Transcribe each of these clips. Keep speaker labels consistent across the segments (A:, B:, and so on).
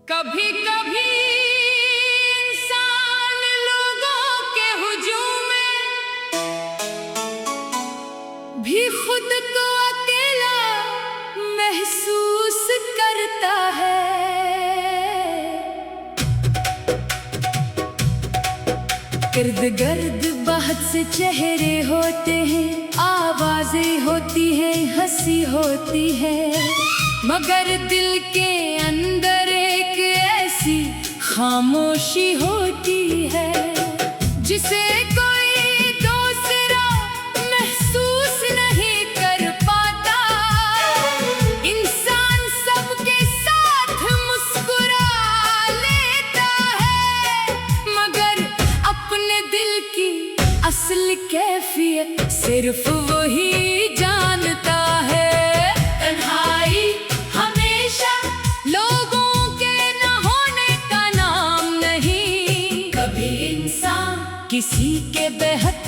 A: कभी कभी इंसान लोगों के हुजूम में भी खुद को अकेला महसूस करता है। इर्द गिर्द बहुत से चेहरे होते हैं, आवाजें होती है, हंसी होती है, मगर दिल के अंदर एक ऐसी खामोशी होती है जिसे कोई दूसरा महसूस नहीं कर पाता। इंसान सबके साथ मुस्कुरा लेता है, मगर अपने दिल की असल कैफियत सिर्फ वही जानता है। तन्हाई हमेशा लोगों के न होने का नाम नहीं। कभी इंसान किसी के बेहद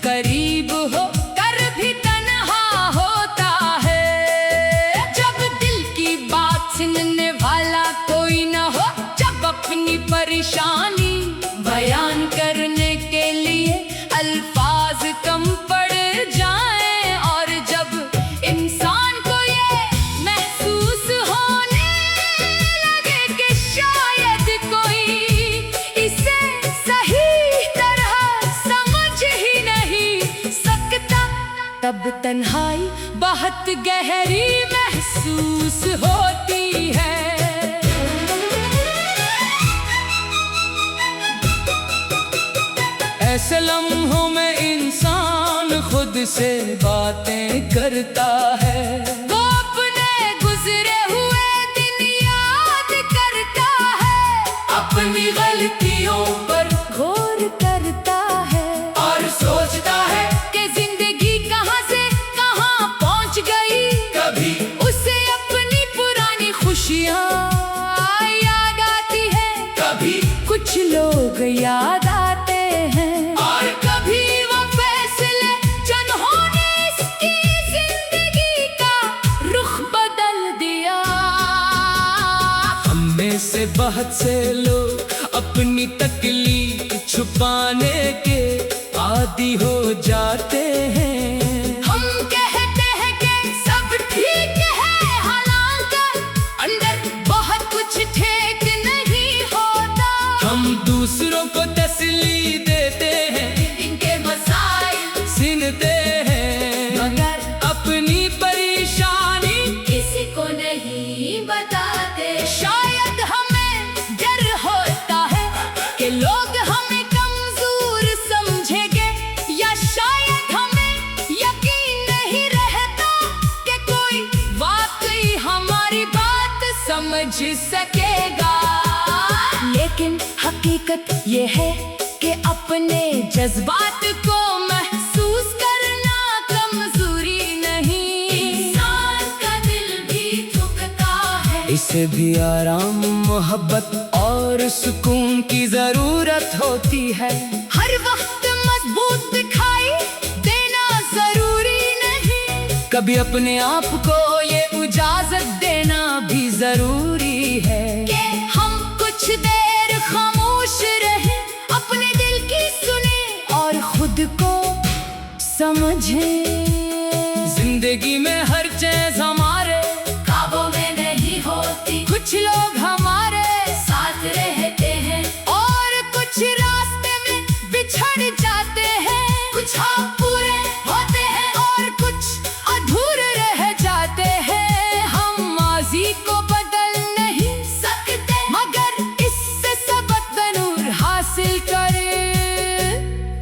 A: करीब हो कर भी तन्हा होता है। जब दिल की बात सुनने वाला कोई न हो, जब अपनी परेशानी बयान करने के लिए अल्फाज कम पड़ जाएं, और जब इंसान को ये महसूस होने लगे कि शायद कोई इसे सही तरह समझ ही नहीं सकता, तब तन्हाई बहुत गहरी महसूस होती है। ऐसे लम्हों में इंसान खुद से बातें करता है। वो अपने गुजरे हुए दिन याद करता है, अपनी गलतियों पर गौर करता है और सोचता है कि जिंदगी कहां से कहां पहुंच गई। कभी उसे अपनी पुरानी खुशियां याद आती है, कभी कुछ लोग याद आते हैं, और कभी वो फैसले जिन्होंने इसकी जिंदगी का रुख बदल दिया। हम में से बहुत से लोग अपनी तकलीफ छुपाने के आदी हो जाते हैं। हम कहते हैं कि सब ठीक है, हालांकि अंदर बहुत कुछ ठीक नहीं होता। हम दूसरों को तसल्ली देते हैं, इनके मसाइल सुनते हैं, मगर अपनी परेशानी किसी को नहीं बताते। शायद हमें डर होता है कि लोग हमें कमजोर समझेंगे, या शायद हमें यकीन नहीं रहता कि कोई वाकई हमारी बात समझ सकेगा। लेकिन हकीकत ये है कि अपने जज्बात को महसूस करना कमजोरी नहीं। इंसान का दिल भी दुखता है, इसे भी आराम, मोहब्बत और सुकून की जरूरत होती है। हर वक्त मजबूत दिखाई देना जरूरी नहीं, कभी अपने आप को ये इजाजत देना भी जरूरी है कि हम कुछ देर खामोश रहे, अपने दिल की सुने और खुद को समझे। जिंदगी में हर चीज हमारे काबू में नहीं होती, कुछ लोग हमारे साथ रहते हैं और कुछ रास्ते में बिछड़ जाते हैं। कुछ पूरे होते हैं और कुछ अधूरे रह जाते हैं। हम माजी को बदल नहीं सकते, मगर इससे सबक ज़रूर हासिल कर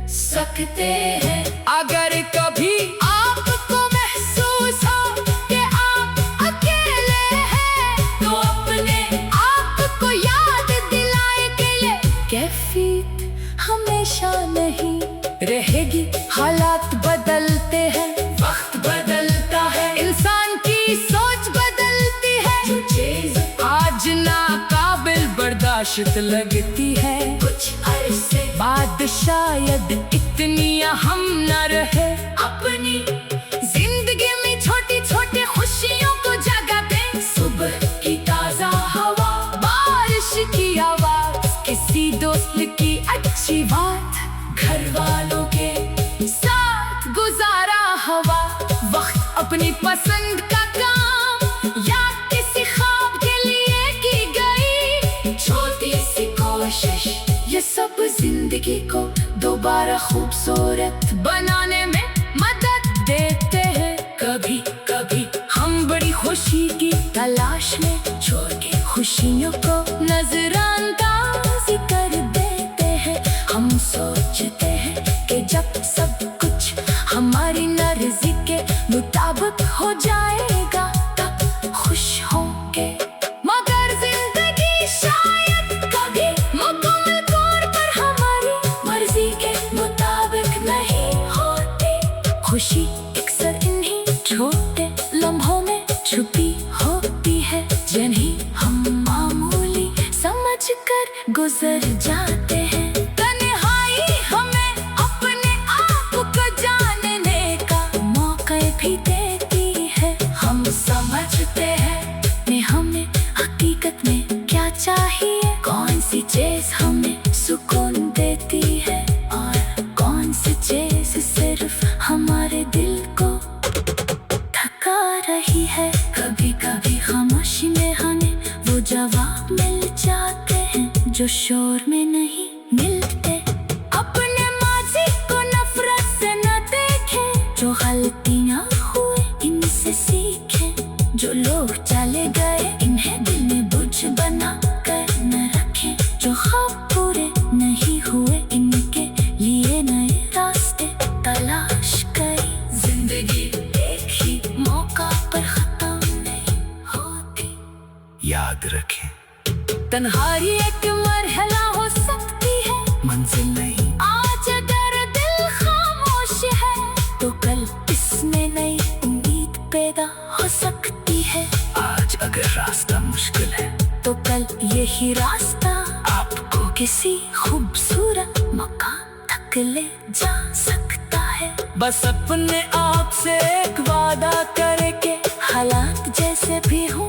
A: सकते हैं। अगर कभी आपको महसूस हो कि आप अकेले हैं, तो अपने आप को याद दिलाए कि ये कैफियत हमेशा नहीं रहेगी। हालात बदलते हैं, वक्त बदलता है, इंसान की सोच बदलती है। जो चीज आज नाकाबिल बर्दाश्त लगती है, कुछ अरसे बाद शायद इतनी अहम न रहे। अपनी जिंदगी में छोटी छोटी खुशियों को जगह दे, सुबह की ताजा हवा, बारिश जिंदगी को दोबारा खूबसूरत बनाने में मदद देते हैं। कभी कभी हम बड़ी खुशी की तलाश में छोड़ के खुशियों को नजरअंदाज कर देते हैं। हम सोचते हैं कि जब सब कुछ हमारी मर्जी के मुताबिक हो जाएगा तब खुश होंगे, मगर जिंदगी शायद कभी मुकम्मल तौर पर हमारी मर्जी के मुताबिक नहीं होती। खुशी अक्सर इन्हीं छोटे लम्हों में छुपी होती है, जिन्हें हम मामूली समझकर गुजर जाते हैं। तन्हाई हमें अपने आप को जानने का मौका भी देती है। हम समझते हैं कि हमें हकीकत में क्या चाहिए, कौन सी चीज हमें सुकून देती है और कौन सी चीज सिर्फ हमारे दिल को थका रही है। कभी कभी खामोशी में हमें वो जवाब मिल जाते हैं जो शोर में नहीं मिलते। अपने माजी को नफरत से न देखें, जो गलतियां हुए इनसे सीखें। जो लोग चले गए इन्हें दिल में बोझ बना कर न रखें। जो ख्वाब पूरे नहीं हुए इनके लिए नए रास्ते तलाश करें। जिंदगी एक ही मौका पर खत्म नहीं होती, याद रखें। तन्हाई एक मरहला हो सकती है, मंजिल नहीं। आज अगर दिल खामोश है तो कल इसमें नई उम्मीद पैदा हो सकती है। आज अगर रास्ता मुश्किल है तो कल यही रास्ता आपको किसी खूबसूरत मकान तक ले जा सकता है। बस अपने आप से एक वादा करे कि हालात जैसे भी हों